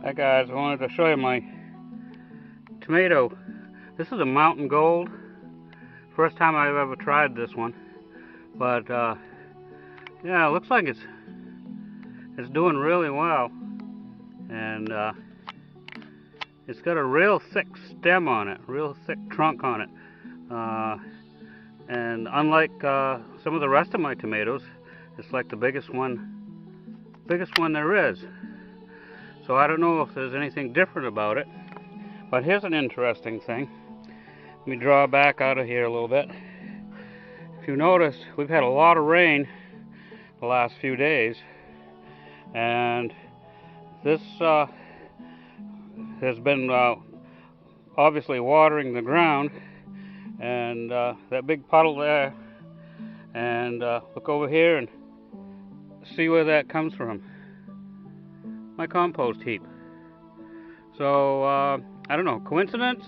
Hi guys, I wanted to show you my tomato. This is a Mountain Gold. First time I've ever tried this one. But yeah, it looks like it's doing really well. And it's got a real thick stem on it, real thick trunk on it. And unlike some of the rest of my tomatoes, it's like the biggest one there is. So I don't know if there's anything different about it. But here's an interesting thing. Let me draw back out of here a little bit. If you notice, we've had a lot of rain the last few days, and this has been obviously watering the ground, and that big puddle there, and look over here and see where that comes from. My compost heap. So I don't know, coincidence?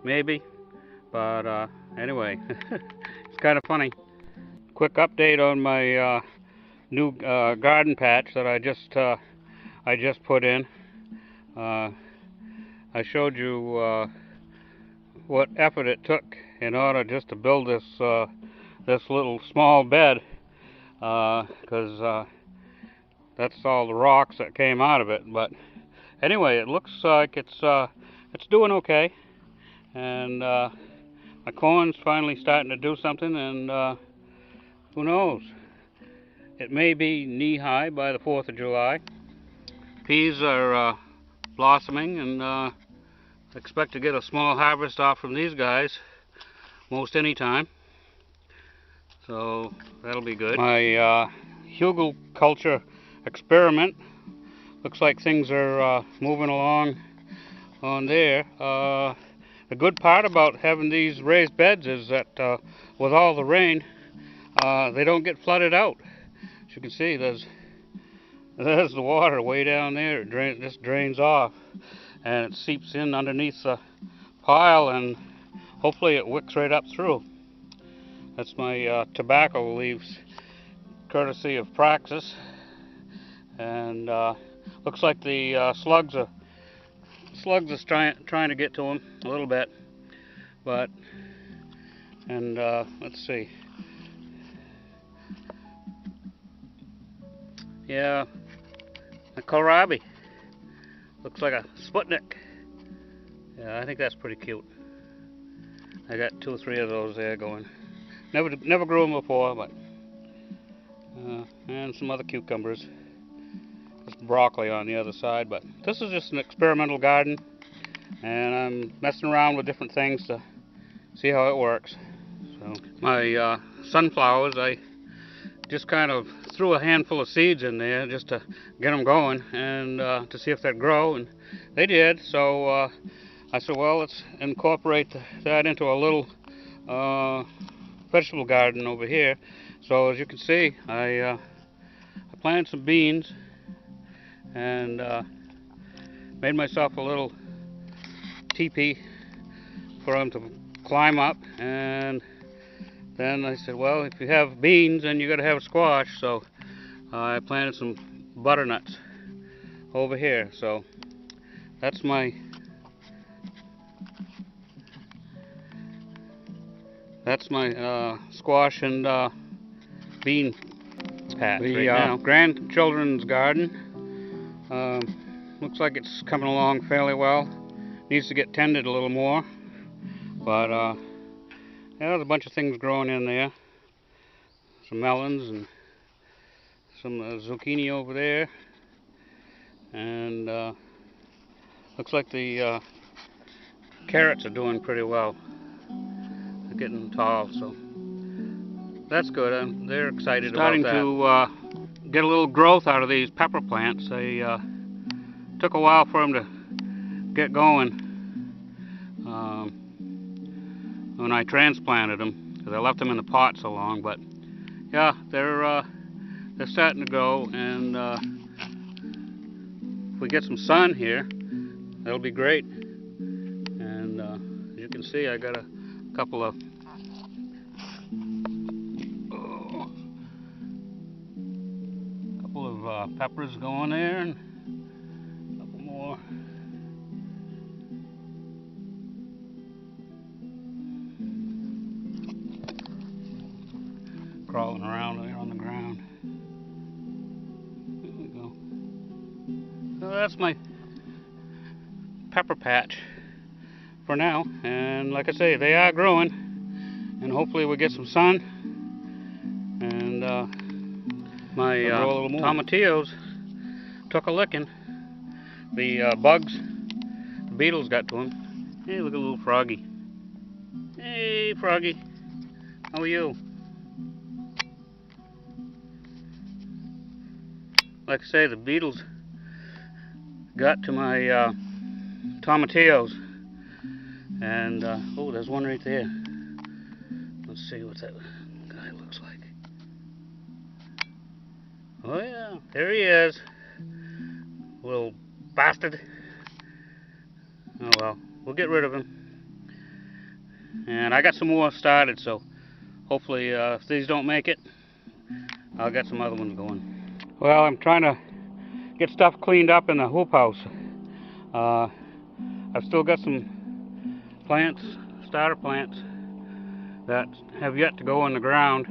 Maybe, but anyway, it's kind of funny. Quick update on my new garden patch that I just put in. I showed you what effort it took in order just to build this little small bed, because that's all the rocks that came out of it. But anyway, it looks like it's doing okay, and my corn's finally starting to do something, and who knows? It may be knee-high by the 4th of July. Peas are blossoming, and expect to get a small harvest off from these guys most any time. So that'll be good. My hugelkultur experiment looks like things are moving along on there. The good part about having these raised beds is that with all the rain, they don't get flooded out. As you can see, there's the water way down there. It just drains off, and it seeps in underneath the pile, and hopefully it wicks right up through. That's my tobacco leaves, courtesy of Praxis. And looks like the slugs are trying to get to them a little bit, but let's see. Yeah, a kohlrabi. Looks like a Sputnik. Yeah, I think that's pretty cute. I got 2 or 3 of those there going. Never grew them before, but and some other cucumbers. Just broccoli on the other side, but this is just an experimental garden, and I'm messing around with different things to see how it works. So my sunflowers, I just kind of threw a handful of seeds in there just to get them going, and to see if they'd grow, and they did. So I said, well, let's incorporate that into a little vegetable garden over here. So as you can see, I planted some beans, and made myself a little teepee for them to climb up. And then I said, well, if you have beans, then you got to have squash. So I planted some butternuts over here. So that's my squash and bean patch right now. Grandchildren's garden. Looks like it's coming along fairly well. Needs to get tended a little more, but yeah, there's a bunch of things growing in there. Some melons and some zucchini over there, and looks like the carrots are doing pretty well. They're getting tall, so that's good. They're excited about that. Starting to get a little growth out of these pepper plants. They took a while for them to get going when I transplanted them, because I left them in the pot so long. But yeah, they're starting to go, and if we get some sun here, that'll be great. And as you can see, I got a couple of peppers going there, and a couple more. Crawling around there on the ground. There we go. So that's my pepper patch for now, and like I say, they are growing, and hopefully we'll get some sun, and my tomatillos took a licking. The bugs, the beetles got to them. Hey, look at little Froggy. Hey, Froggy, how are you? Like I say, the beetles got to my tomatillos, and oh, there's one right there. Let's see what that guy looks like. Oh yeah, there he is, little bastard. Oh well, we'll get rid of him. And I got some more started, so hopefully if these don't make it, I'll get some other ones going. Well, I'm trying to get stuff cleaned up in the hoop house. I've still got some plants, starter plants, that have yet to go in the ground.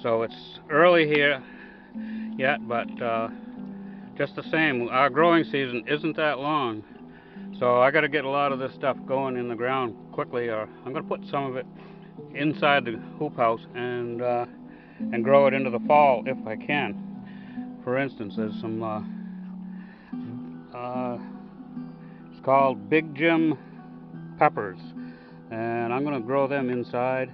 So it's early here yet, but just the same, our growing season isn't that long. So I got to get a lot of this stuff going in the ground quickly, or I'm going to put some of it inside the hoop house and grow it into the fall if I can. For instance, there's some it's called Big Jim peppers, and I'm going to grow them inside.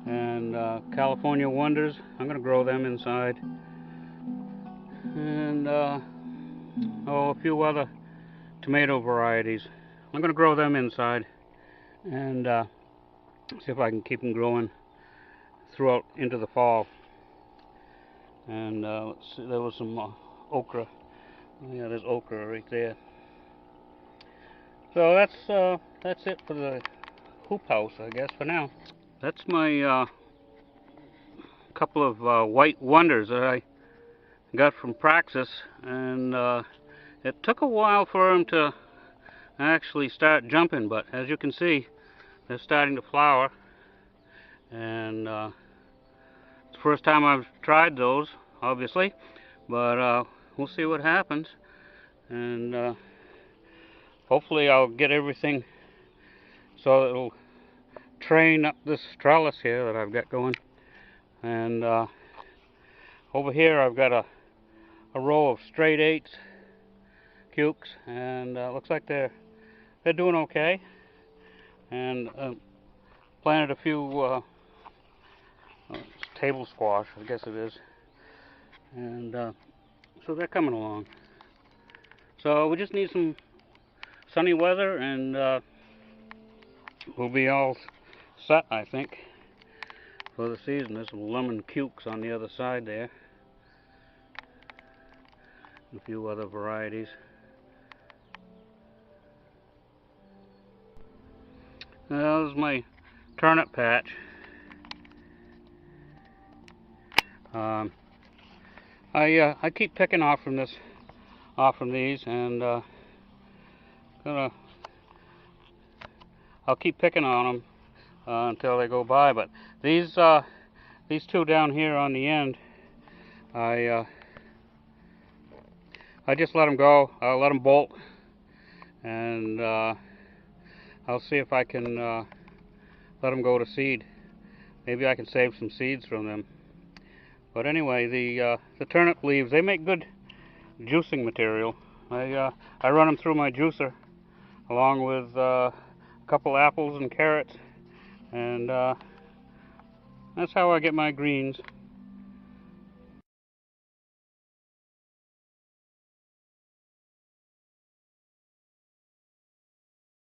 And California Wonders, I'm going to grow them inside. And a few other tomato varieties, I'm going to grow them inside, and see if I can keep them growing throughout into the fall. And let's see, there was some okra. Yeah, there's okra right there. So that's it for the hoop house, I guess, for now. That's my couple of white wonders that I got from Praxis, and it took a while for them to actually start jumping, but as you can see, they're starting to flower, and it's the first time I've tried those, obviously, but we'll see what happens. And hopefully I'll get everything so it'll train up this trellis here that I've got going. And over here I've got a row of straight eights cukes, and looks like they're doing okay. And planted a few table squash, I guess it is, and so they're coming along. So we just need some sunny weather, and we'll be all set, I think, for the season. There's some lemon cukes on the other side there, a few other varieties. This is my turnip patch. I keep picking off from these, and I'll keep picking on them until they go by. But these two down here on the end, I just let them go. I'll let them bolt, and I'll see if I can let them go to seed. Maybe I can save some seeds from them. But anyway, the turnip leaves, they make good juicing material. I run them through my juicer along with a couple apples and carrots, and that's how I get my greens.